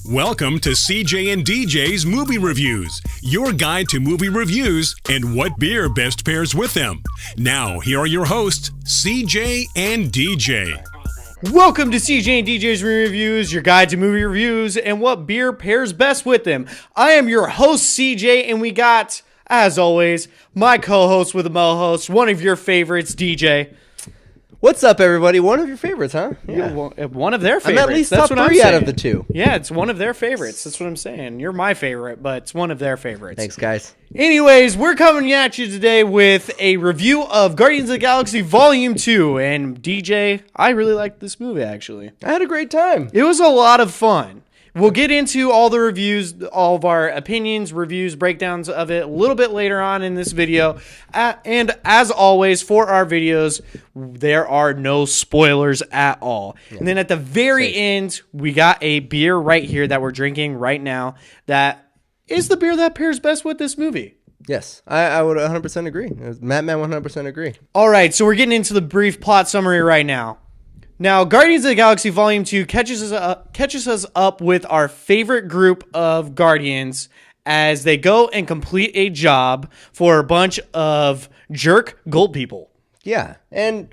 Welcome to CJ and DJ's Movie Reviews, your guide to movie reviews and what beer best pairs with them. Now, here are your hosts, CJ and DJ. Welcome to CJ and DJ's Movie Reviews, your guide to movie reviews and what beer pairs best with them. I am your host, CJ, and we got, as always, my co-host with the mo-host, one of your favorites, DJ. What's up, everybody? One of your favorites, huh? Yeah, one of their favorites. I'm at least That's top what three I'm out of saying. the two. Yeah, it's one of their favorites. That's what I'm saying. You're my favorite, but it's one of their favorites. Thanks, guys. Anyways, we're coming at you today with a review of Guardians of the Galaxy Volume 2. And DJ, I really liked this movie, actually. I had a great time. It was a lot of fun. We'll get into all the reviews, all of our opinions, reviews, breakdowns of it a little bit later on in this video. And as always, for our videos, there are no spoilers at all. Yeah. And then at the very end, we got a beer right here that we're drinking right now that is the beer that pairs best with this movie. Yes, I would 100% agree. Madman 100% agree. All right, so we're getting into the brief plot summary right now. Now, Guardians of the Galaxy Volume 2 catches us up with our favorite group of Guardians as they go and complete a job for a bunch of jerk gold people. Yeah, and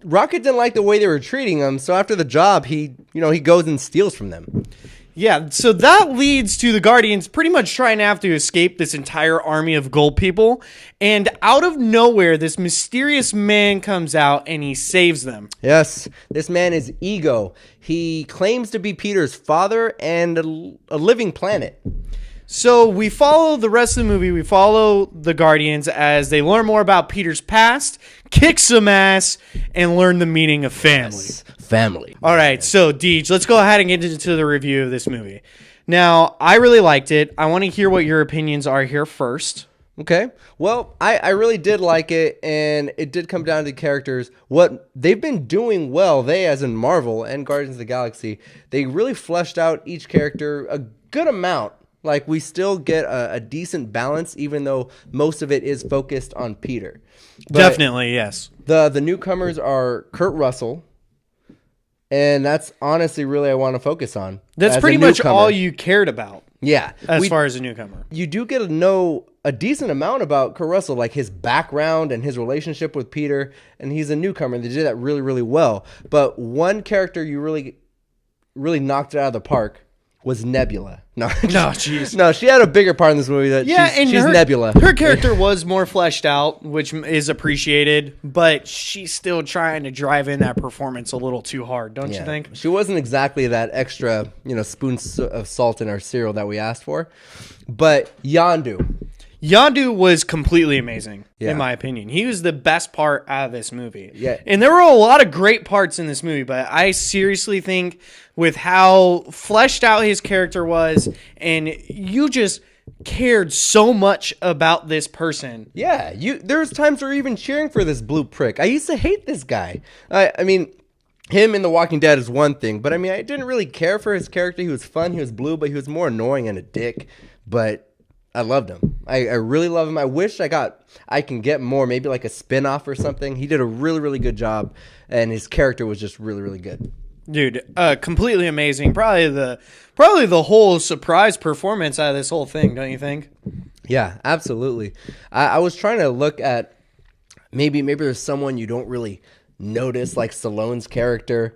Rocket didn't like the way they were treating him, so after the job, he goes and steals from them. Yeah, so that leads to the Guardians pretty much trying to have to escape this entire army of gold people. And out of nowhere, this mysterious man comes out and he saves them. Yes, this man is Ego. He claims to be Peter's father and a living planet. So we follow the rest of the movie. We follow the Guardians as they learn more about Peter's past, kick some ass, and learn the meaning of family. Yes, family. All right, so Deej, let's go ahead and get into the review of this movie. Now, I really liked it. I want to hear what your opinions are here first. Okay. Well, I really did like it, and it did come down to characters. What they've been doing well, they as in Marvel and Guardians of the Galaxy, they really fleshed out each character a good amount. Like, we still get a decent balance, even though most of it is focused on Peter. But definitely, yes. The newcomers are Kurt Russell, and that's honestly really I want to focus on. That's pretty much all you cared about. Yeah. As far as a newcomer. You do get to know a decent amount about Kurt Russell, like his background and his relationship with Peter, and he's a newcomer. They did that really, really well. But one character you really, really knocked it out of the park was Nebula. No, jeez. No, she had a bigger part in this movie. She's Nebula. Her character was more fleshed out, which is appreciated, but she's still trying to drive in that performance a little too hard, don't you think? She wasn't exactly that extra, spoon of salt in our cereal that we asked for. But Yondu was completely amazing, in my opinion. He was the best part out of this movie. Yeah. And there were a lot of great parts in this movie, but I seriously think with how fleshed out his character was, and you just cared so much about this person. Yeah, there was times where you're even cheering for this blue prick. I used to hate this guy. I mean, him in The Walking Dead is one thing, but I mean, I didn't really care for his character. He was fun, he was blue, but he was more annoying and a dick. But I loved him. I really love him. I wish I can get more, maybe like a spin-off or something. He did a really, really good job, and his character was just really, really good. Dude, completely amazing. Probably the whole surprise performance out of this whole thing, don't you think? Yeah, absolutely. I was trying to look at maybe there's someone you don't really notice, like Stallone's character.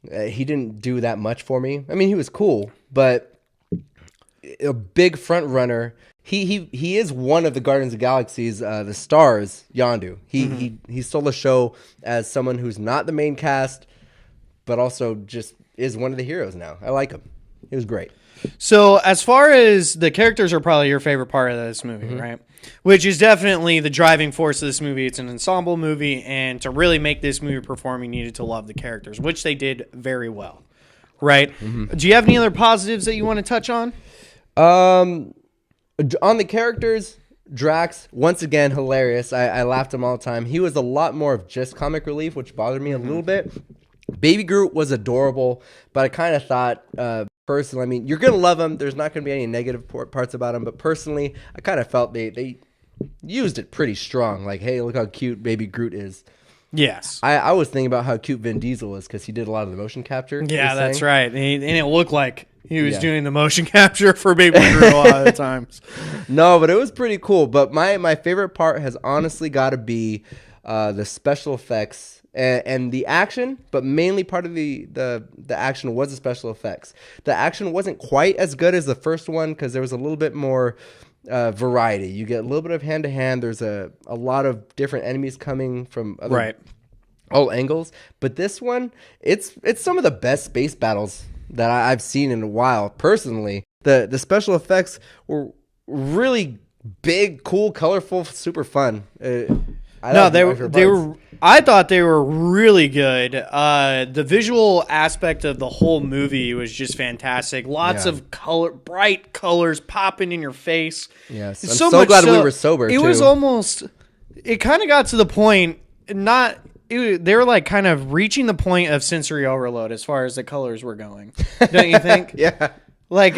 He didn't do that much for me. I mean, he was cool, but a big front runner. He is one of the Guardians of the Galaxy's the stars, Yondu. He stole the show as someone who's not the main cast, but also just is one of the heroes now. I like him. He was great. So as far as the characters are probably your favorite part of this movie, right? Which is definitely the driving force of this movie. It's an ensemble movie, and to really make this movie perform, you needed to love the characters, which they did very well, right? Do you have any other positives that you want to touch on? On the characters, Drax, once again, hilarious. I laughed him all the time. He was a lot more of just comic relief, which bothered me a little bit. Baby Groot was adorable, but I kind of thought, personally, I mean, you're going to love him. There's not going to be any negative parts about him, but personally, I kind of felt they used it pretty strong. Like, hey, look how cute Baby Groot is. Yes. I was thinking about how cute Vin Diesel is because he did a lot of the motion capture. Yeah, that's right. And it looked like He was doing the motion capture for Baby Drew a lot of the times. No, but it was pretty cool. But my favorite part has honestly got to be the special effects and the action, but mainly part of the action was the special effects. The action wasn't quite as good as the first one because there was a little bit more variety. You get a little bit of hand-to-hand. There's a lot of different enemies coming from all angles. But this one, it's some of the best space battles that I've seen in a while. Personally, the special effects were really big, cool, colorful, super fun. I thought they were really good. The visual aspect of the whole movie was just fantastic. Lots of bright colors popping in your face. Yes, I'm so glad we were sober. It was almost. It kind of got to the point. They were like kind of reaching the point of sensory overload as far as the colors were going. Don't you think? Yeah. Like,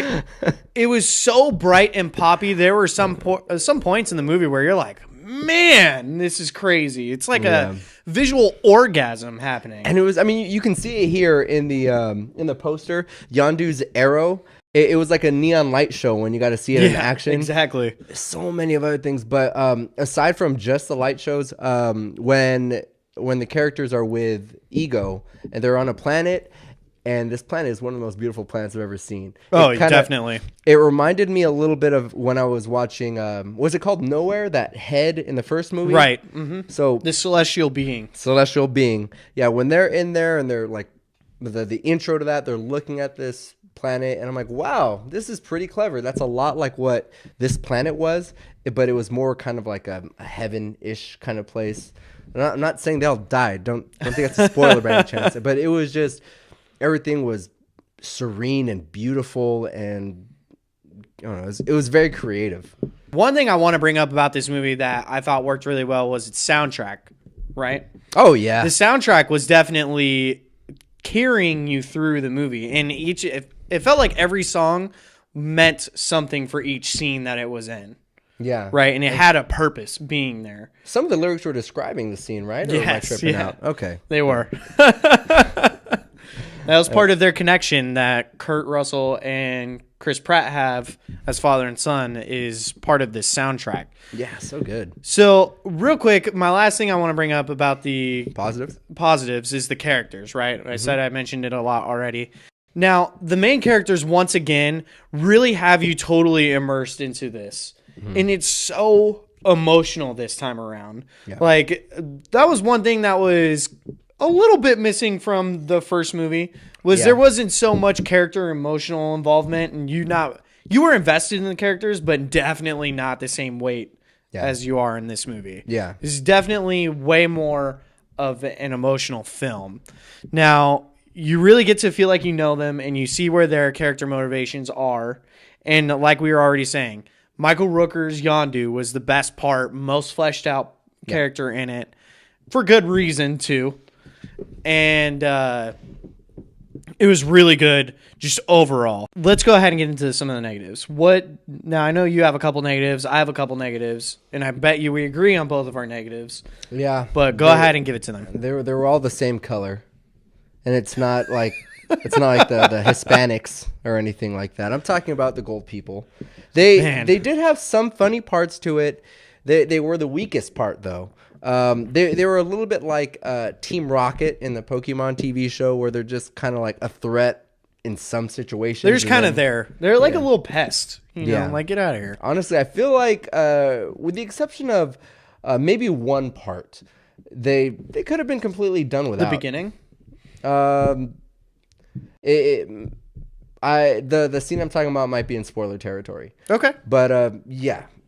it was so bright and poppy. There were some points in the movie where you're like, man, this is crazy. It's like a visual orgasm happening. And it was, I mean, you can see it here in the poster, Yondu's arrow. It was like a neon light show when you got to see it in action. Exactly. So many of other things. But aside from just the light shows, when the characters are with Ego and they're on a planet, and this planet is one of the most beautiful planets I've ever seen. Definitely. It reminded me a little bit of when I was watching, was it called Nowhere? That head in the first movie? Right. Mm-hmm. So the celestial being. Yeah, when they're in there and they're like, the intro to that, they're looking at this planet, and I'm like, wow, this is pretty clever. That's a lot like what this planet was, but it was more kind of like a heaven-ish kind of place. I'm not saying they all died. Don't think that's a spoiler by any chance. But it was just... everything was serene and beautiful, and I don't know, it was very creative. One thing I want to bring up about this movie that I thought worked really well was its soundtrack, right? Oh, yeah. The soundtrack was definitely carrying you through the movie, and it felt like every song meant something for each scene that it was in. Yeah. Right, and it had a purpose being there. Some of the lyrics were describing the scene, right? Or yes, am I tripping out? Okay. They were. That was part of their connection that Kurt Russell and Chris Pratt have as father and son is part of this soundtrack. Yeah, so good. So, real quick, my last thing I want to bring up about the positives is the characters, right? I said I mentioned it a lot already. Now, the main characters, once again, really have you totally immersed into this. Mm-hmm. And it's so emotional this time around. Yeah. Like, that was one thing that was... a little bit missing from the first movie was there wasn't so much character emotional involvement, and you were invested in the characters, but definitely not the same weight as you are in this movie. Yeah. This is definitely way more of an emotional film. Now, you really get to feel like you know them, and you see where their character motivations are. And like we were already saying, Michael Rooker's Yondu was the best part, most fleshed out character in it, for good reason, too. And it was really good just overall. Let's go ahead and get into some of the negatives. Now, I know you have a couple negatives. I have a couple negatives. And I bet you we agree on both of our negatives. Yeah. But go ahead and give it to them. They were all the same color. And it's not like the Hispanics or anything like that. I'm talking about the gold people. They did have some funny parts to it. They were the weakest part, though. They were a little bit like Team Rocket in the Pokemon TV show, where they're just kind of like a threat in some situations. They're just kind of there. They're like a little pest. You know, like, get out of here. Honestly, I feel like, with the exception of maybe one part, they could have been completely done without. The beginning? The scene I'm talking about might be in spoiler territory. Okay. But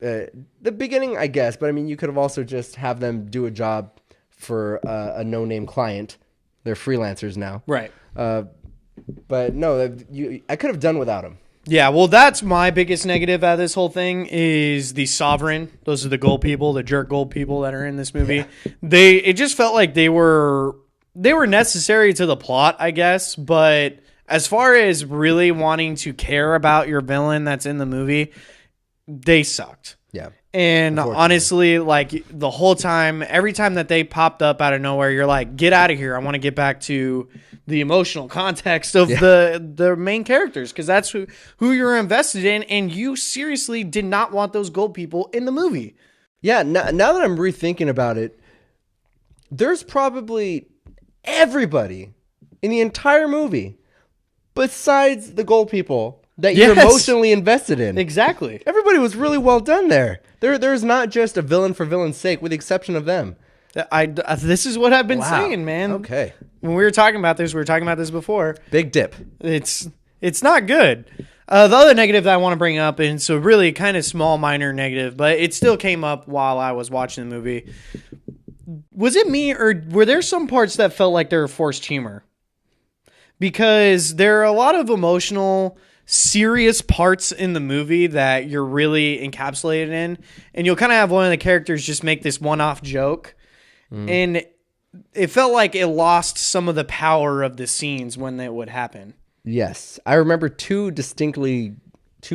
the beginning, I guess. But I mean, you could have also just have them do a job for a no-name client. They're freelancers now, right? But no, I could have done without them. Yeah, well, that's my biggest negative out of this whole thing is the Sovereign. Those are the gold people, the jerk gold people that are in this movie. Yeah. It just felt like they were necessary to the plot, I guess, but as far as really wanting to care about your villain that's in the movie, they sucked. Yeah. And honestly, like the whole time, every time that they popped up out of nowhere, you're like, get out of here. I want to get back to the emotional context of the main characters, because that's who you're invested in. And you seriously did not want those gold people in the movie. Yeah. Now that I'm rethinking about it, there's probably everybody in the entire movie besides the gold people that you're emotionally invested in. Exactly. Everybody was really well done there. There's not just a villain for villain's sake, with the exception of them. This is what I've been saying, man. Okay. When we were talking about this before. Big dip. It's not good. The other negative that I want to bring up, and so really kind of small, minor negative, but it still came up while I was watching the movie. Was it me, or were there some parts that felt like they were forced humor? Because there are a lot of emotional, serious parts in the movie that you're really encapsulated in, and you'll kind of have one of the characters just make this one-off joke, and it felt like it lost some of the power of the scenes when it would happen. Yes. I remember two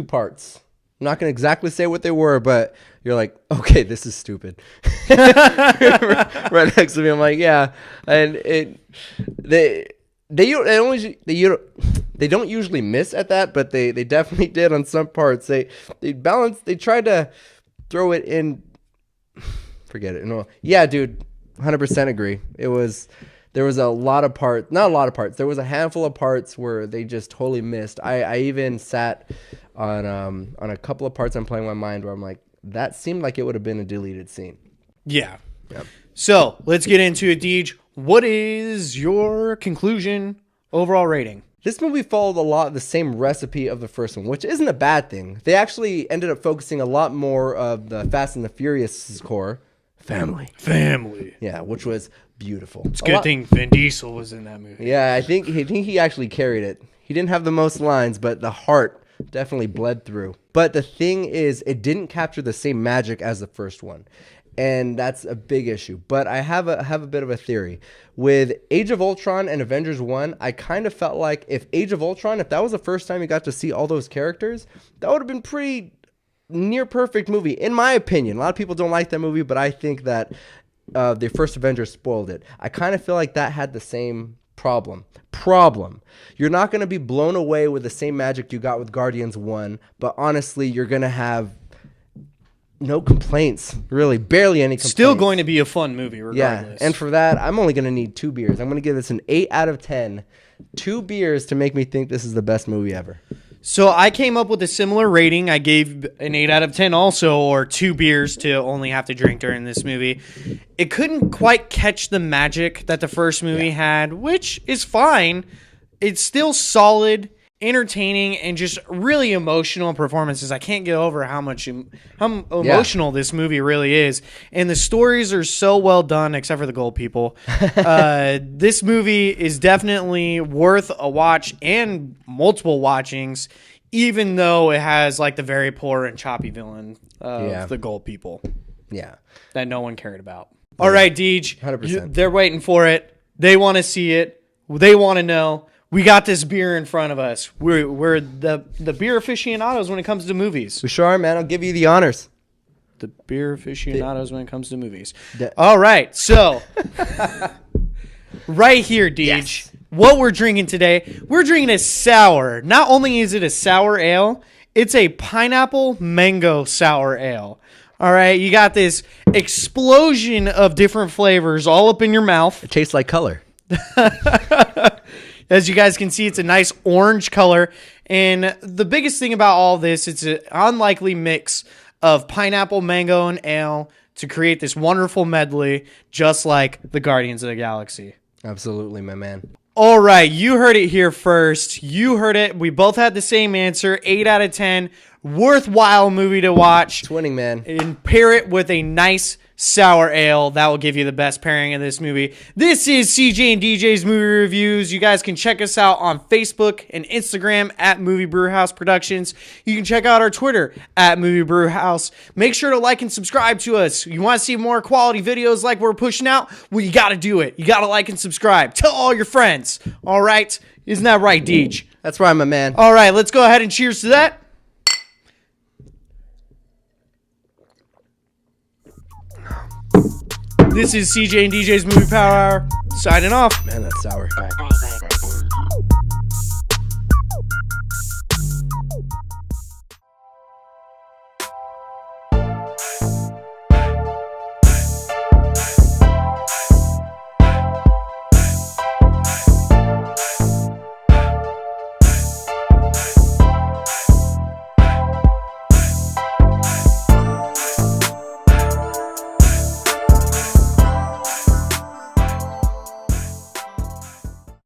parts. I'm not going to exactly say what they were, but you're like, okay, this is stupid. Right next to me, I'm like, yeah. And they don't usually miss at that, but they definitely did on some parts. They tried to throw it in. Forget it. No. Yeah, dude, 100% agree. There was a lot of parts, not a lot of parts. There was a handful of parts where they just totally missed. I even sat on a couple of parts I'm playing my mind where I'm like, that seemed like it would have been a deleted scene. Yeah. Yep. So let's get into it, Deej. What is your conclusion, overall rating? This movie followed a lot of the same recipe of the first one, which isn't a bad thing. They actually ended up focusing a lot more of the Fast and the Furious core. Family. Yeah, which was beautiful. It's a good thing Vin Diesel was in that movie. Yeah, I think he actually carried it. He didn't have the most lines, but the heart definitely bled through. But the thing is, it didn't capture the same magic as the first one. And that's a big issue. But I have a bit of a theory. With Age of Ultron and Avengers 1, I kind of felt like if Age of Ultron, if that was the first time you got to see all those characters, that would have been pretty near perfect movie, in my opinion. A lot of people don't like that movie, but I think that the first Avengers spoiled it. I kind of feel like that had the same problem. You're not going to be blown away with the same magic you got with Guardians 1, but honestly, you're going to have no complaints, really, barely any complaints. Still going to be a fun movie, regardless. Yeah, and for that, I'm only going to need 2 beers. I'm going to give this an 8 out of 10. 2 beers to make me think this is the best movie ever. So I came up with a similar rating. I gave an 8 out of 10 also, or 2 beers to only have to drink during this movie. It couldn't quite catch the magic that the first movie had, which is fine. It's still solid, entertaining, and just really emotional performances. I can't get over how emotional this movie really is. And the stories are so well done, except for the gold people. This movie is definitely worth a watch and multiple watchings, even though it has like the very poor and choppy villain of the gold people. Yeah. That no one cared about. All right, Deej. 100%. They're waiting for it. They want to see it. They want to know. We got this beer in front of us. We're the beer aficionados when it comes to movies. We sure are, man. I'll give you the honors. The beer aficionados when it comes to movies. All right, so right here, Deej, what we're drinking today, we're drinking a sour. Not only is it a sour ale, it's a pineapple mango sour ale. All right, you got this explosion of different flavors all up in your mouth. It tastes like color. As you guys can see, it's a nice orange color. And the biggest thing about all this, it's an unlikely mix of pineapple, mango, and ale to create this wonderful medley, just like the Guardians of the Galaxy. Absolutely, my man. All right, you heard it here first. You heard it. We both had the same answer, 8 out of 10. Worthwhile movie to watch. It's winning, man. And pair it with a nice sour ale. That will give you the best pairing of this movie. This is CJ and DJ's Movie Reviews. You guys can check us out on Facebook and Instagram at Movie Brewhouse Productions. You can check out our Twitter at Movie Brewhouse. Make sure to like and subscribe to us. You want to see more quality videos like we're pushing out? Well, you got to do it. You got to like and subscribe. Tell all your friends. All right? Isn't that right, Deej? That's right, my man. All right, let's go ahead and cheers to that. This is CJ and DJ's Movie Power Hour, signing off. Man, that's sour. Bye.